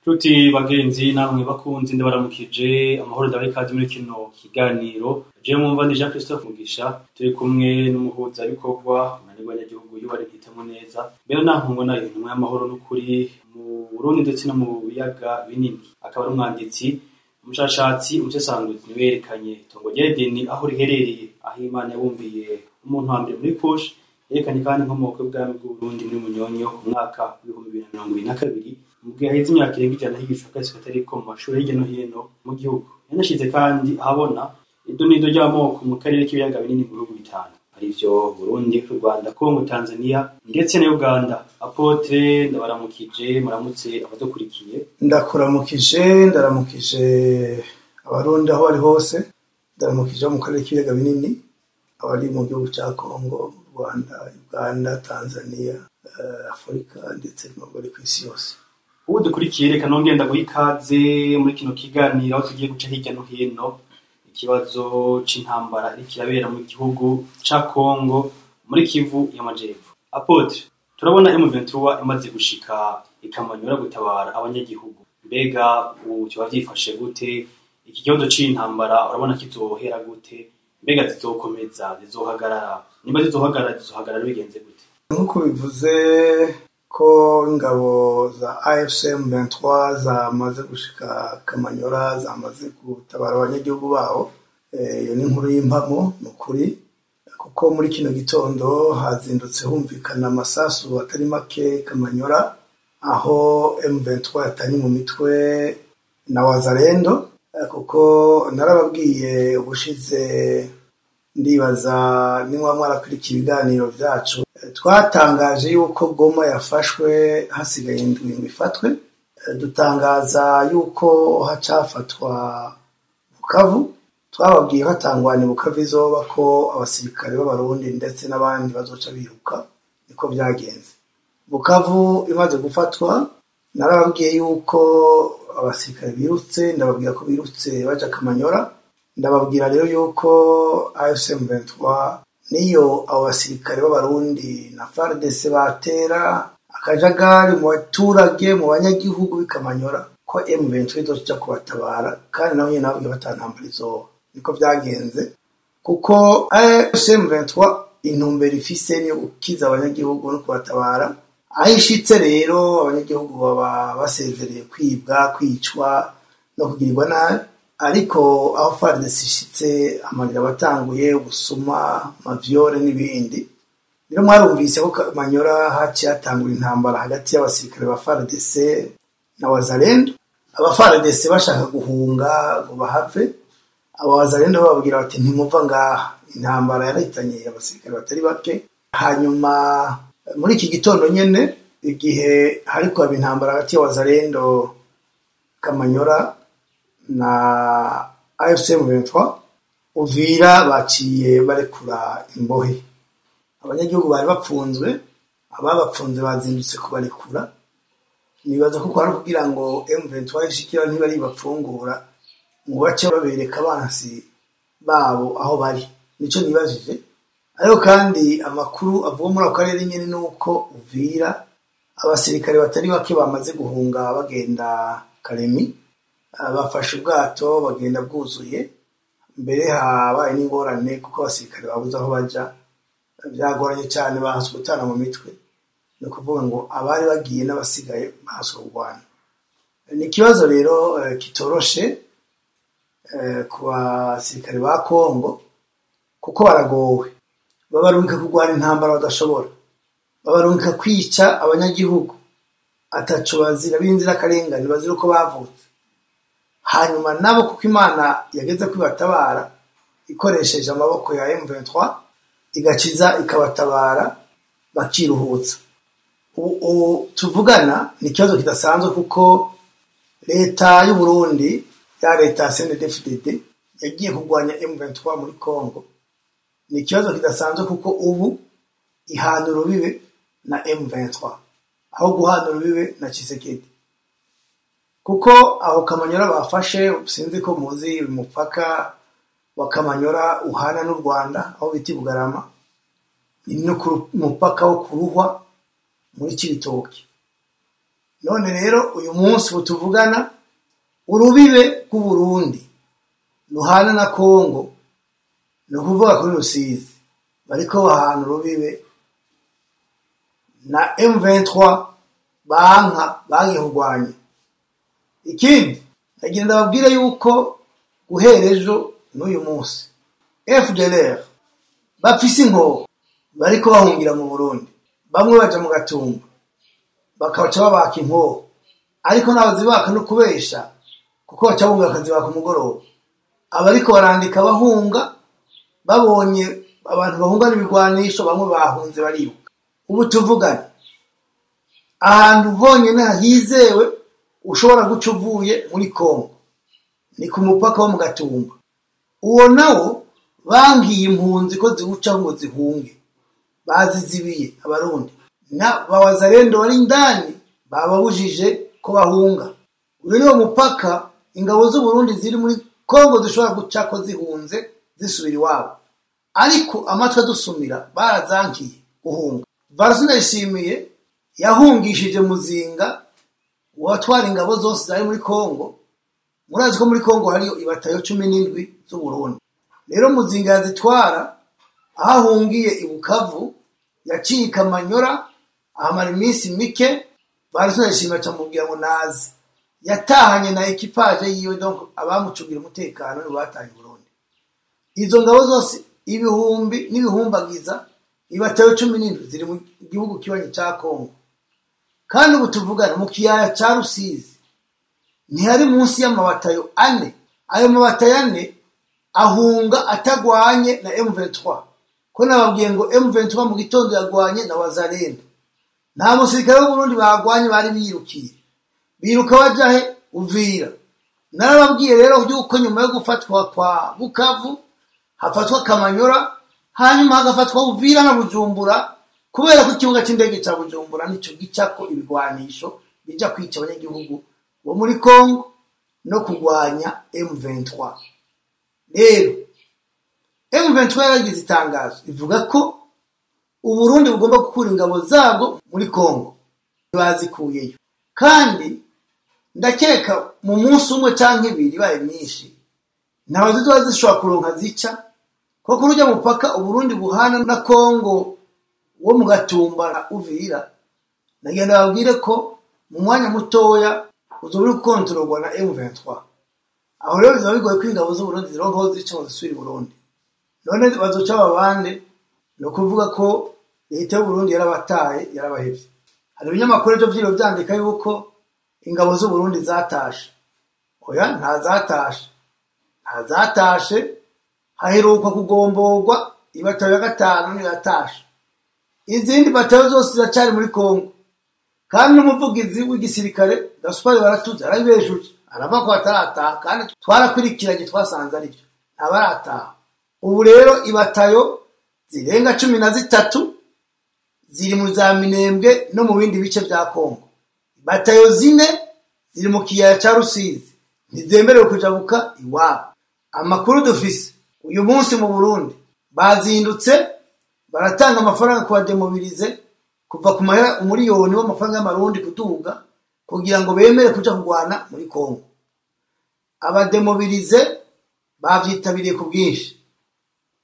Tuti bagenzi namwe bakunzi ndabaramukije amahoro ndabaye ikaze muri kino kiganiro je mwumva ndi Jean Christophe Mugisha turi kumwe n'umuhuza bikorwa n'abanyagihugu yo bari hitamo neza mbere naho ngona intumwa y'amahoro n'ukuri mu Burundi ndetse no mu biyaga binini akaba ari umwanditsi umushashatsi umusesanguzi niwerekanye itongo ry'Edeni aho riherereye aho Imana yabumbiye umuntu wa mbere muri Kushe yerekanye kandi inkomoko y'ubwami bw'u Burundi muri Munyonyo mu mwaka wa 2022 mugihe haheze imyaka irenga ijana higishwa kwezi katariko mu mashuri hirya no hino mu gihugu yanashize kandi ahabona idonido ry'amoko mu karere k'ibiyaga binini mu bihugu bitanu arivyo Burundi, Rwanda, Kongo, Tanzania ndetse na Uganda. Apotre ndabaramukije muramutse abadukurikiye. Ndaramukije abarundi aho bari hose, ndaramukije mu karere k'ibiyaga binini abari mu gihugu cya Kongo, Rwanda, Uganda, Tanzania, Afrika ndetse n'abari ku isi yose. Ubu dukurikiye reka nongenda guhikaze muri kino kiganiro aho tugiye guca hirya no hino ikibazo c'intambara iri kirabera mu gihugu ca Kongo muri Kivu y'Amajepfo. Apotre turabona M23 imaze gushika ikamanyura gutabara abanyagihugu. Mbega ubu cyo bavyifashe gute? Iki kibazo c'intambara urabona kizohera gute? Mbega zizokomeza zizohagarara? Niba zizohagarara bigenze gute? Nkuko bivuze ko ingabo za AFC M23 zamaze gushika Kamanyora zamaze gutabara abanyagihugu baho. Iyo ni inkuru y'impamo nukuri kuko muri kino gitondo hazindutse humvikana amasasu atari make Kamanyora aho M23 yatanye mu mitwe na Wazalendo kuko narababwiye ubushize ndibaza nimwa mwarakurikira ibiganiro byacu twatangaje yuko Goma yafashwe hasigaye indwi ifatwe dutangaza yuko hacafatwa Bukavu twababwiye hatangwane Bukavu izoba ko abasirikare b'abarundi ndetse n'abandi bazoca biruka niko byagenze. Bukavu imaze gufatwa narababwiye yuko abasirikare birutse ndababwira ko birutse baja Kamanyora ndababwira rero yuko AFC M23 niyo abo basirikare b'abarundi na FARDC batera akajagari mu baturage mu banyagihugu bikamanyora ko M23 izoca kubatabara kandi naho nyene nabwo batantambara izoba niko byagenze kuko AFC M23 intumbero ifise niyo gukiza abanyagihugu no kubatabara ayishitse rero abanyagihugu baba basezereye kwibwa kwicwa no kugirirwa nabi ariko aho FARDC ishitse amarira batanguye gusuma mavyore n'ibindi rero mwarumvise ko Kamanyora haci hatangura intambara hagati y'abasirikare ba FARDC na Wazalendo. Aba FARDC bashaka guhunga ngo bahave aba Wazalendo bababwira bati ntimuva ngaha intambara yarahitanye abasirikare batari bake. Hanyuma muri iki gitondo nyene igihe hariko aba intambara hagati ya Wazalendo Kamanyora na AFC M23 Uvira baciye barekura imbohe abanyagihugu bari bapfunzwe ababapfunze bazindutse kubarekura nibaza ko kwari kugira ngo M23 ishikira ntibari bapfungura mu bace babereka abansi babo aho bari nico nibajije ariko kandi amakuru avuga muri akarere nyene nuko Uvira abasirikare batari bake bamaze guhunga bagenda Karemi bafashe ubwato bagenda bwuzuye mbere habaye n'ingorane kuko abasirikare babuze aho baja byagoranye cyane bahasutana mu mitwe no kuvuga ngo abari bagiye n'abasigaye bahasurwana. Ni kibazo rero kitoroshe ku basirikare ba Kongo kuko baragowe babarunka kurwana intambara badashobora babarunka kwica abanyagihugu ataco bazira binzira karengane bazira uko bavutse hanyuma nabo kuko Imana yageze kwibatabara ikoresheje amaboko ya M23 igakiza ikabatabara bakiruhutsa. Tuvugana ni kibazo kidasanzwe kuko leta y'u Burundi ya leta CNDD-FDD yagiye kurwanya M23 muri Kongo. Ni kibazo kidasanzwe kuko ubu ihanura bibe na M23 aho guhanura bibe na Tshisekedi kuko aho Kamanyora bafashe sinzi ko muzi umupaka wa Kamanyora uhana n'u Rwanda aho biti Bugarama ni no ku mupaka wo kuruhwa muri Cibitoke none rero uyu munsi butuvugana urubibe ku Burundi ruhana na Kongo no kuvuga kuri Rusizi bariko ahantu rubibe na M23 bagiye kurwanya. Ikindi nagira ndababwira yuko guhera ejo n'uyu munsi FDLR bafise ingo bariko bahungira mu Burundi, bamwe baja mu Gatumba bakaca babaka inko, ariko n'abazibaka no kubesha kuko bacabunga akazibaka umugoroba. Abariko barandika bahunga babonye abantu bahunga n'ibigwanisho, bamwe bahunze baribuka. Ubu tuvugana ahantu honyene hizewe ushobora guca uvuye muri Kongo ni ku mupaka wo mu Gatumba. Uwo nawo bangiye impunzi ko ziwuca ngo zihunge, bazizibiye abarundi na bawazarendo bari ndani bababujije ko bahunga. Uyu niwo mupaka ingabo z'u Burundi ziri muri Kongo zishobora guca ko zihunze zisubira iwabo, ariko amatwi adusumira barazankiye guhunga. Varsina yishimiye yahungishije Muzinga watwara ingabo zose zari muri Kongo. Murazi ko muri Kongo hariyo ibatayo 17 z'u Burundi. Rero Muzinga yazitwara ahahungiye ibukavu yacika Manyora ahamara iminsi mike. Varsina yishimiye camubwira ngo nazi, yatahanye na ekipaje yiwe, donc abamucugira umutekano ni batanye Burundi. Izo ngabo zose ibihumbi n'ibihumbagiza ibatayo 17 ziri mu gihugu kibanyi ca Kongo. Kandi ubu tuvugana mu kiyaya ca Rusizi ntihari munsi y'amabatayo 4. Ayo mabatayo 4 ahunga atagwanye na M23, ko nababwiye ngo M23 mu gitondo yagwanye na Wazalendo. Nta musirikare w'u Burundi bagwanye, bari biruka bajahe Uvira. Narababwiye rero yuko nyuma yo gufatwa kwa Bukavu hafatwa Kamanyora, hanyuma hagafatwa Uvira na Bujumbura, kubera ko ikibuga c'indege ca Bujumbura nico gicako ibigwanisho bija kwica abanyagihugu bo muri Kongo no kugwanya M23. Rero M23 yagize itangazo ivuga ko u Burundi bugomba gukura ingabo zabwo muri Kongo, bazikuyeyo. Kandi ndakeka mu munsi umwe canke ibiri baye myinshi ntabazizo zishobora kuronka zica, kuko urujya mupaka u Burundi buhana na Kongo wo mu Gatumba na Uvira. Nagenda babwire ko mu mwanya mutoya uzoburi gukontororwa na M23. Aho rero bizoba bigoye ko ingabo z'u Burundi zironka zica mu zisubira i Burundi. None bazoca babande no kuvuga ko leta y'u Burundi yarabataye, yarabahevye. Hari ibinyamakuru byo vyiro vyandika yuko ingabo z'u Burundi zatashe. Oya, ntazatashe. Haheruka kugomborwa ibatayo ya 5 niyo yatashe. Izindi batayo zose ziracari muri Kongo. Kandi n'umuvugizi w'igisirikare Gaspard Baratuza arabeshuje, arava ko atarataha, kandi twarakurikiranye twasanze ari byo ntabarataha. Ubu rero ibatayo zirenga 13 ziri mu za Minembwe no mu bindi bice bya Kongo. Batayo 4 ziri mu kiyaya ca Rusizi ntizemerewe kujabuka iwabo. Amakuru dufise uyu munsi mu Burundi bazindutse baratanga amafaranga kwa demobilize kuva ku mahera umuriyoni w'amafaranga y'amarundi kuduga kugira ngo bemere kuja kugwana muri Kongo. Abademobilize bavyitabiriye ku bwinshi.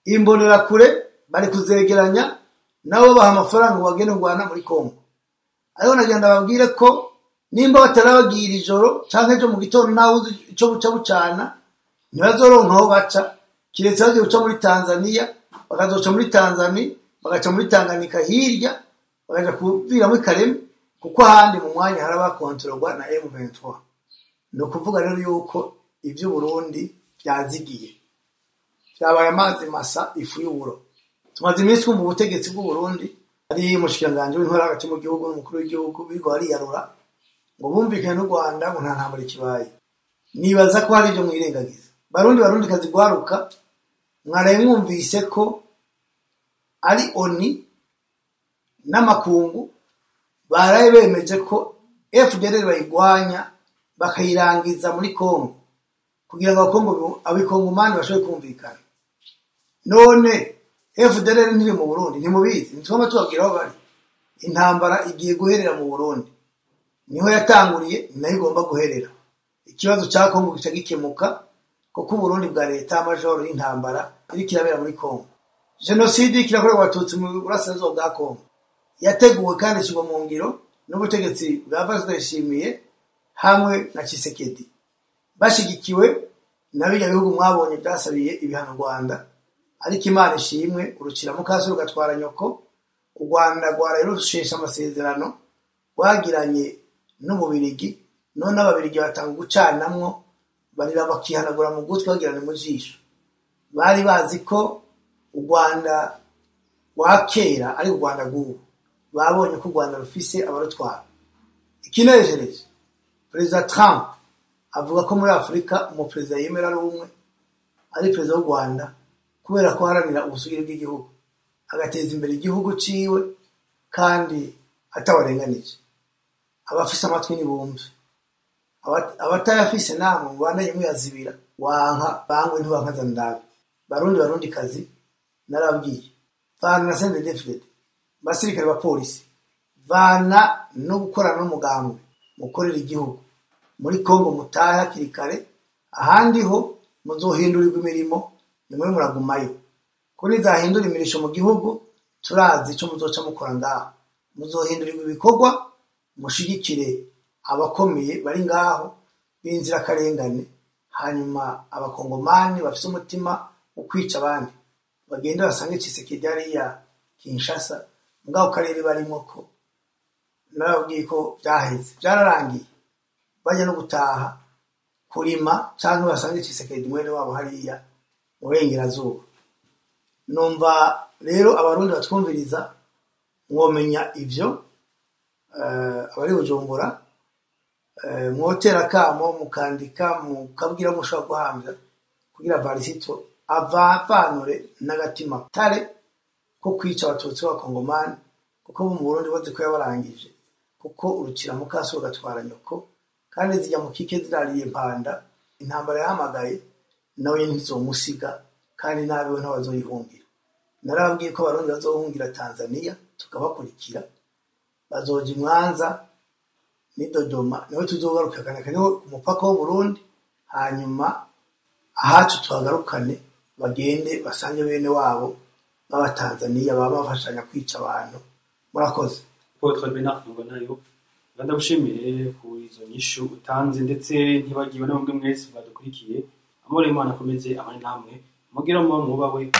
Imbonera kure bari kuzegeranya nabo baha amafaranga bagene kugwana muri Kongo. Ariko nagenda babwire ko nimba batarabagira ijoro canke ejo mu gitondo naho ico buca bucana ntibazoronka aho baca, kiretse bagiye guca muri Tanzania, bakazoca muri Tanzania, bagaca muri Tanganyika hirya, bakaja kuvira muri Karemi, kuko ahandi mu mwanya haraba kontrolwa na M23. No kuvuga rero yuko ivyo Burundi byazigiye, byabaye amazi masa ifu y'uburo. Tumaze iminsi mu butegetsi bw'u Burundi ari mushikiranganje w'intwara hagati mu gihugu n'umukuru w'igihugu bigo ariyarura ngo bumvikane n'u Rwanda ngo nta ntambara kibaye. Nibaza ko hari ibyo mwirengagiza. Barundi kazi gwaruka mwaraye mwumvise ko ari ONU n'amakungu baraye bemeje ko FDLR bayigwanya bakayirangiza muri Kongo kugira ngo abikongomani bashobore kumvikana. None FDLR ntiri mu Burundi, ntimubizi, ntitwama tubabwira aho bari. Intambara igiye guherera mu Burundi. niho yatanguriye, nayo igomba guherera. Ikibazo cya Kongo gica gikemuka kuko Burundi bwa leta majoro y'intambara iri kirabera muri Kongo. Genocide kirakorerwa abatutsi mu burasirazuba bwa Kongo yateguwe kandi ishyirwa mu ngiro n'ubutegetsi bwa Pastor Ndayishimiye hamwe na Tshisekedi bashigikiwe na bijya bihugu mwabonye byasabiye ibihano Rwanda, ariko Imana ishimwe urukira mu kaso rugatwara nyoko. U Rwanda rero rushesha amasezerano rwagiranye n'Ububirigi, none Ababirigi batanga gucanamwo barira bakihanagura mu gutwi bagirana mu jisho. Bari bazi ko u Rwanda wakera ari u Rwanda rw'ubu, babonye ko u Rwanda rufise abarutwara. Ikinejereje, Perezida Trump avuga ko muri Afurika umuperezida yemera ari umwe, ari perezida w'u Rwanda, kubera ko haranira ubusugire bw'igihugu, agateza imbere igihugu ciwe kandi atabarenganije. Abafise amatwi nibumve, abatayafise namwe mubandanye muyazibira. Wanka bangwe ntiwankaza ndabe. Barundi kazi narabwiye, vana na CNDD-FDD, basirikare ba polisi, vana no gukorana n'umugambwe mukorera igihugu. Muri Kongo mutahe hakiri kare, ahandi ho muzohindurirwa imirimo, nimwe muragumayo. Kuri zahindura imirisho mu gihugu turazi ico muzoca mukora ngaho. Muzohindurirwa ibikorwa, mushigikire abakomeye bari ngaho b'inzira karengane, hanyuma abakongomani bafise umutima wo kwica abandi bagenda basange Tshisekedi hariya Kinshasa, mugabo karere barimo ko narabwiye ko byaheze, byararangiye. Bajya no gutaha kurima canke basange Tshisekedi mwene wabo hariya mu burengerazuba. Numva rero Abarundi batwumviriza mwomenya ivyo, abari Bujumbura mwotera kamo mukandika mukabwira mushobora guhamya kugira Varisito avavanure n'agatima tare ko kwica abatutsi b'Abakongomani, kuko mu Burundi boze ko yabarangije, kuko urukira mu kaso rugatwara nyoko, kandi zijya mu kike zirariye impanda. Intambara yahamagaye nawe ntizomusiga, kandi nabiwe ntabazoyihungira. Narababwiye ko Abarundi bazohungira Tanzania tukabakurikira, bazoja Mwanza ni Dodoma, niho tuzogaruka kanaka niho ku mupaka w'u Burundi, hanyuma ahacu tuhagarukane bagende basange bene wabo b'Abatanzania baba bafashanya kwica abantu. Murakoze. Paul Bernard nayo ndagushimire ku izo nyishu utanze, ndetse ntibagiwe n'abamwe mwese badukurikiye. Amore Imana akomeze abane namwe, mugira mu bawe.